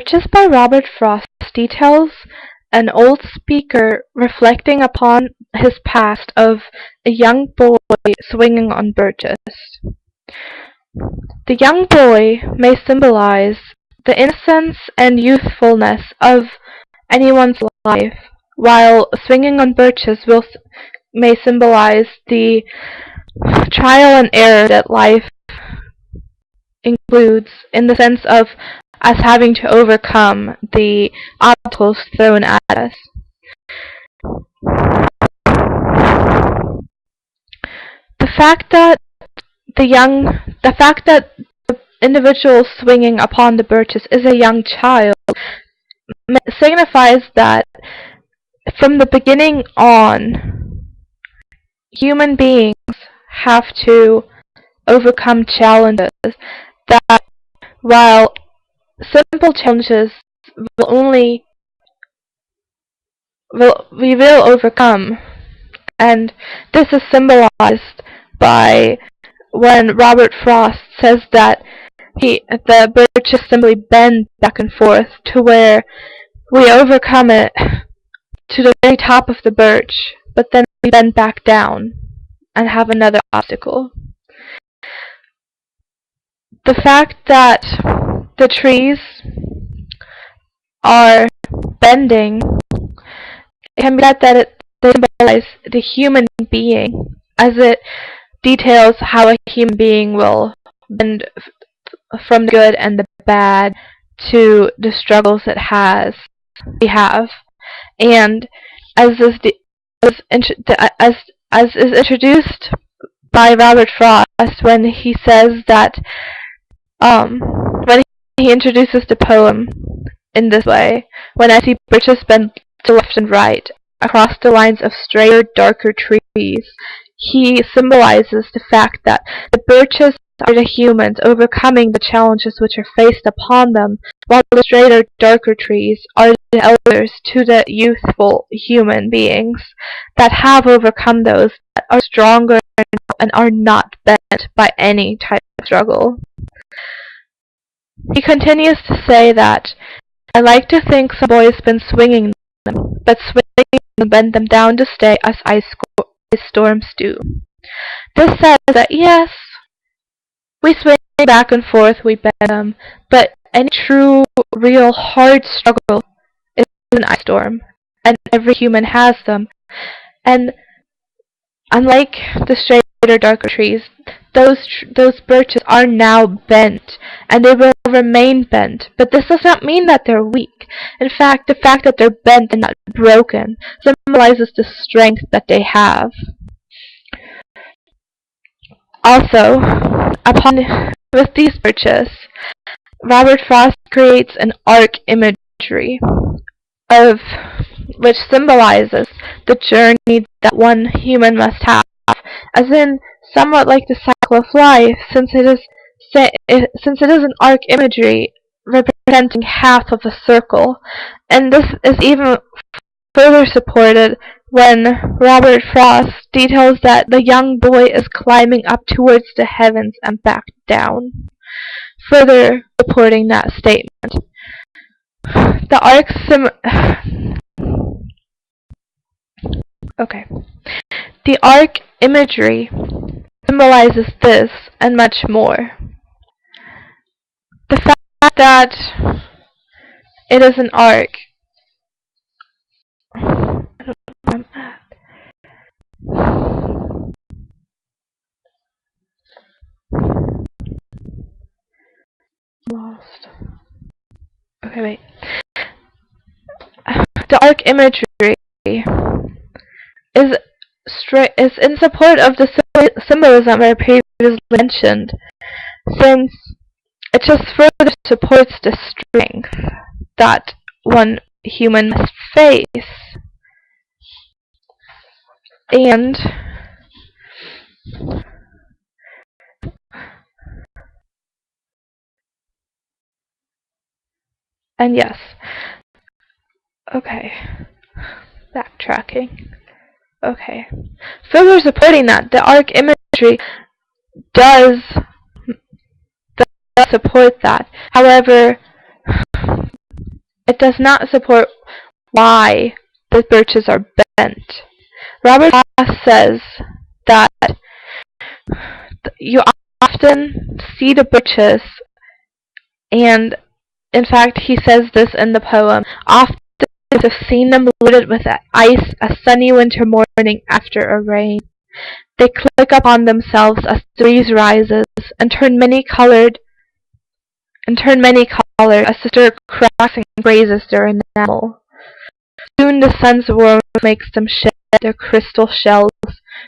Birches by Robert Frost details an old speaker reflecting upon his past of a young boy swinging on birches. The young boy may symbolize the innocence and youthfulness of anyone's life, while swinging on birches may symbolize the trial and error that life includes, in the sense of us having to overcome the obstacles thrown at us. The fact that the individual swinging upon the birches is a young child signifies that from the beginning on, human beings have to overcome challenges that, while simple challenges we will overcome, and this is symbolized by when Robert Frost says that the birches simply bend back and forth to where we overcome it to the very top of the birch, but then we bend back down and have another obstacle. The fact that the trees are bending, it can be said that they symbolize the human being, as it details how a human being will bend from the good and the bad to the struggles we have. And as is introduced by Robert Frost when he says that when he introduces the poem in this way: when I see birches bend to left and right across the lines of straighter, darker trees, he symbolizes the fact that the birches are the humans overcoming the challenges which are faced upon them, while the straighter, darker trees are the elders to the youthful human beings that have overcome those, that are stronger and are not bent by any type of struggle. He continues to say that, I like to think some boy's been swinging them, but swinging them bend them down to stay as ice storms do. This says that yes, we swing back and forth, we bend them, but any true, real, hard struggle is an ice storm, and every human has them. And unlike the straighter, darker trees, those birches are now bent, and they will remain bent. But this does not mean that they're weak. In fact, the fact that they're bent and not broken symbolizes the strength that they have. Also, with these birches, Robert Frost creates an arc imagery of which symbolizes the journey that one human must have, as in somewhat like the cycle of life, since it is an arc imagery representing half of a circle. And this is even further supported when Robert Frost details that the young boy is climbing up towards the heavens and back down, further supporting that statement. The arc imagery symbolizes this and much more. The fact that it is an arc. Lost. Okay, wait. The arc imagery is in support of the symbolism I previously mentioned, since it just further supports the strength that one human must face. And yes. Okay. Backtracking. Okay. Further supporting that, the arc imagery does support that. However, it does not support why the birches are bent. Robert Frost says that you often see the birches, and in fact he says this in the poem, often have seen them loaded with ice a sunny winter morning after a rain. They click upon themselves as the breeze rises, and turn many-colored as the stir cracks and grazes their enamel. Soon the sun's warmth makes them shed their crystal shells,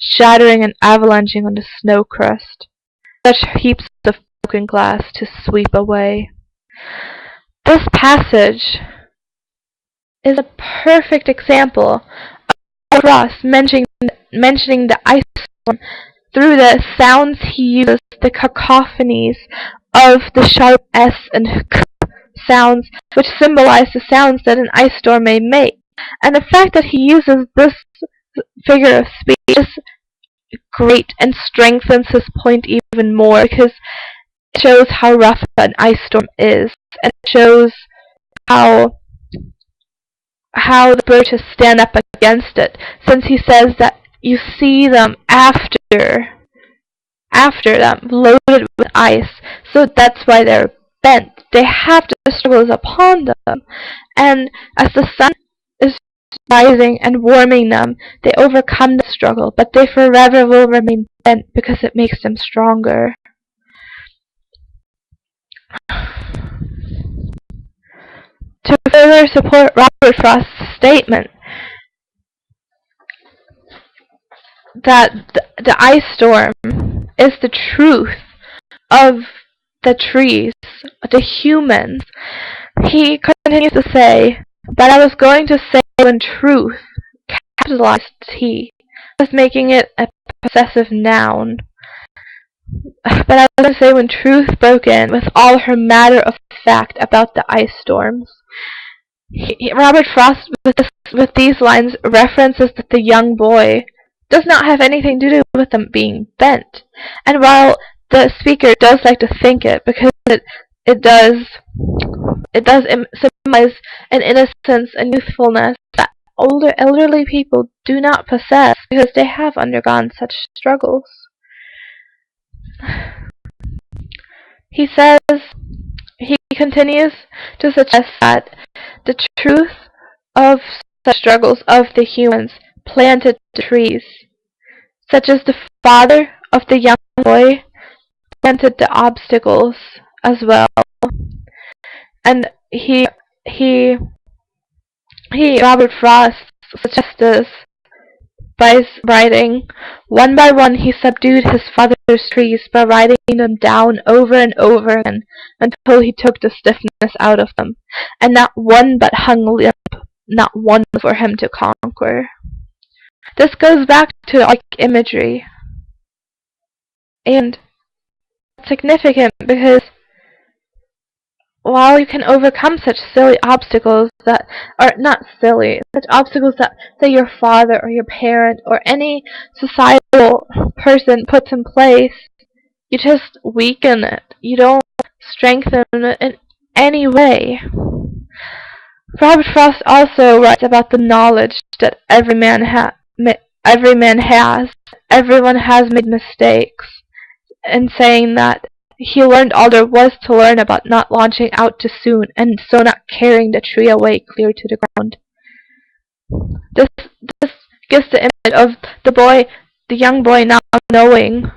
shattering and avalanching on the snow crust. Such heaps of broken glass to sweep away. This passage is a perfect example of Ross mentioning the ice storm through the sounds he uses, the cacophonies of the sharp S and K sounds, which symbolize the sounds that an ice storm may make. And the fact that he uses this figure of speech is great and strengthens his point even more, because it shows how rough an ice storm is, and it shows how the birches stand up against it, since he says that you see them after them, loaded with ice, so that's why they're bent. They have the struggles upon them, and as the sun is rising and warming them, they overcome the struggle, but they forever will remain bent because it makes them stronger. To further support Robert Frost's statement that the ice storm is the truth of the trees, the humans, he continues to say, but I was going to say when truth, capitalized T, was making it a possessive noun. But I was going to say when truth broke in with all her matter of fact about the ice storms. Robert Frost, with these lines, references that the young boy does not have anything to do with them being bent. And while the speaker does like to think it, because it does symbolize an innocence and youthfulness that elderly people do not possess because they have undergone such struggles. He continues to suggest that the truth of such struggles of the humans planted the trees, such as the father of the young boy planted the obstacles as well. And Robert Frost suggests this by writing, one by one he subdued his father's trees by writing them down over and over again until he took the stiffness out of them, and not one but hung limp, not one for him to conquer. This goes back to like imagery, and it's significant because while you can overcome such silly obstacles that are not silly, such obstacles that, say, your father or your parent or any societal person puts in place, you just weaken it. You don't strengthen it in any way. Robert Frost also writes about the knowledge that everyone has made mistakes, and saying that he learned all there was to learn about not launching out too soon, and so not carrying the tree away clear to the ground. This gives the image of the young boy now knowing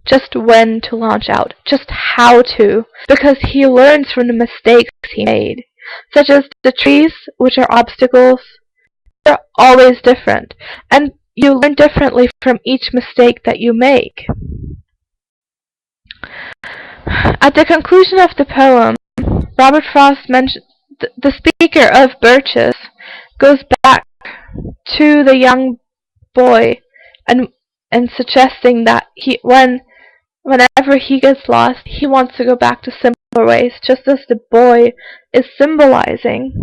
just when to launch out, just how to, because he learns from the mistakes he made, such as the trees, which are obstacles. They're always different, and you learn differently from each mistake that you make. At the conclusion of the poem, Robert Frost mentions the speaker of Birches goes back to the young boy and suggesting that whenever he gets lost, he wants to go back to simpler ways, just as the boy is symbolizing.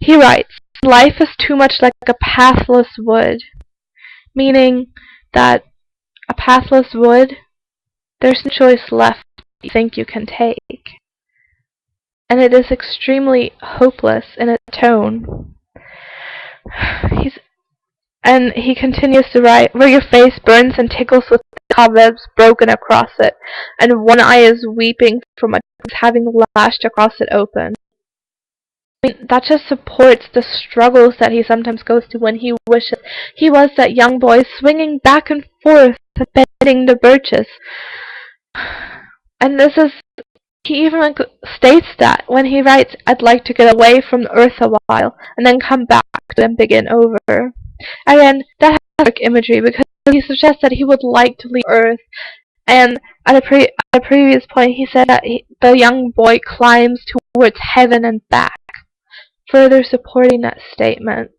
He writes, "Life is too much like a pathless wood," meaning that a pathless wood, there's no choice left you think you can take. and it is extremely hopeless in its tone. He continues to write, where your face burns and tickles with cobwebs broken across it, and one eye is weeping from a having lashed across it open. I mean, that just supports the struggles that he sometimes goes through when he wishes he was that young boy swinging back and forth, bending the birches. And he even states that when he writes, I'd like to get away from the earth a while, and then come back and begin over. Again, that has dark imagery because he suggests that he would like to leave Earth, and at a previous point he said that the young boy climbs towards heaven and back, further supporting that statement.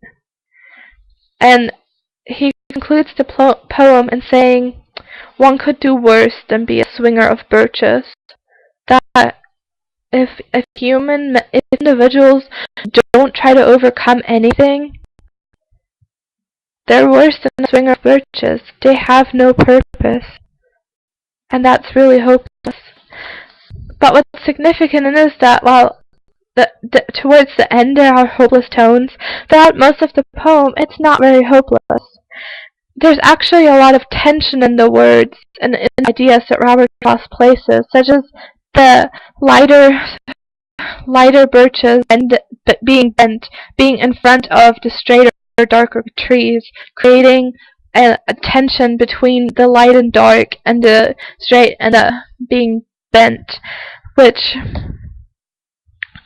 And he concludes the poem in saying, one could do worse than be a swinger of birches. That if individuals don't try to overcome anything, they're worse than a swinger of birches. They have no purpose. And that's really hopeless. But what's significant is that while towards the end there are hopeless tones, throughout most of the poem it's not very hopeless. There's actually a lot of tension in the words and in ideas that Robert Frost places, such as the lighter birches being bent, being in front of the straighter, darker trees, creating a tension between the light and dark and the straight and the being bent, which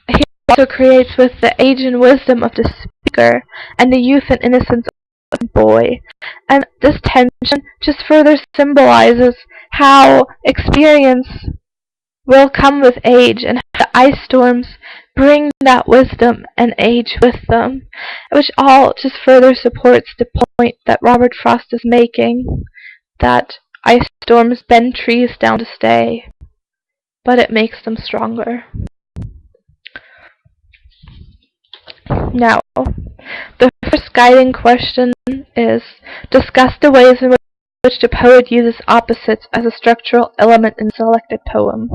he also creates with the age and wisdom of the speaker and the youth and innocence of the boy. And this tension just further symbolizes how experience will come with age and how the ice storms bring that wisdom and age with them, which all just further supports the point that Robert Frost is making, that ice storms bend trees down to stay, but it makes them stronger. Now, the first guiding question is, discuss the ways in which the poet uses opposites as a structural element in the selected poem.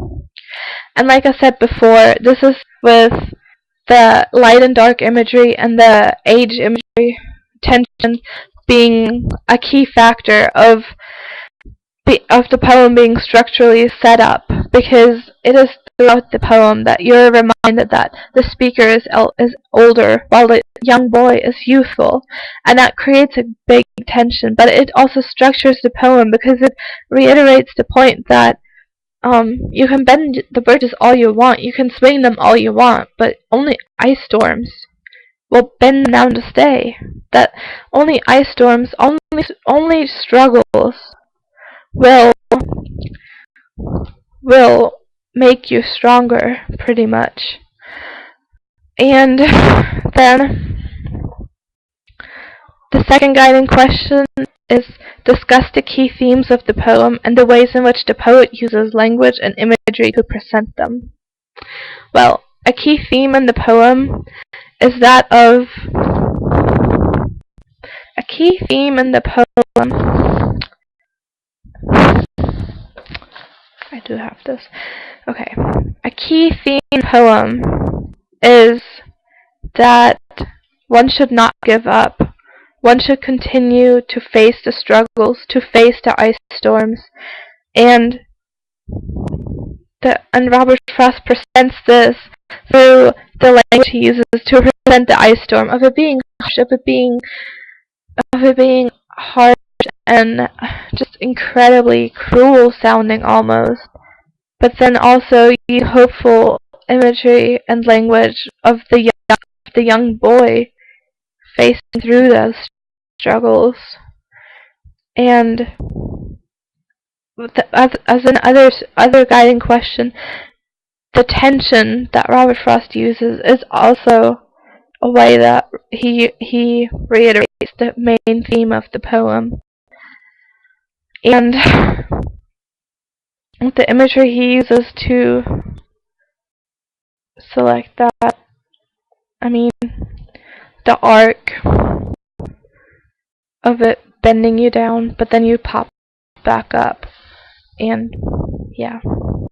And like I said before, this is with the light and dark imagery and the age imagery tension being a key factor of the poem being structurally set up, because it is throughout the poem that you're reminded that the speaker is older while the young boy is youthful, and that creates a big tension. But it also structures the poem because it reiterates the point that you can bend the birches all you want, you can swing them all you want, but only ice storms will bend them down to stay. That only ice storms, only struggles will make you stronger, pretty much. And then the second guiding question is, discuss the key themes of the poem and the ways in which the poet uses language and imagery to present them. Well, a key theme in the poem is that of I do have this. Okay. A key theme in the poem is that one should not give up. One should continue to face the struggles, to face the ice storms, and Robert Frost presents this through the language he uses to present the ice storm, of it being harsh, of it being harsh and just incredibly cruel sounding almost, but then also use hopeful imagery and language of the young boy facing through those struggles. And as an other guiding question, the tension that Robert Frost uses is also a way that he reiterates the main theme of the poem. And the imagery he uses to select that, I mean, the arc of it bending you down, but then you pop back up, and yeah.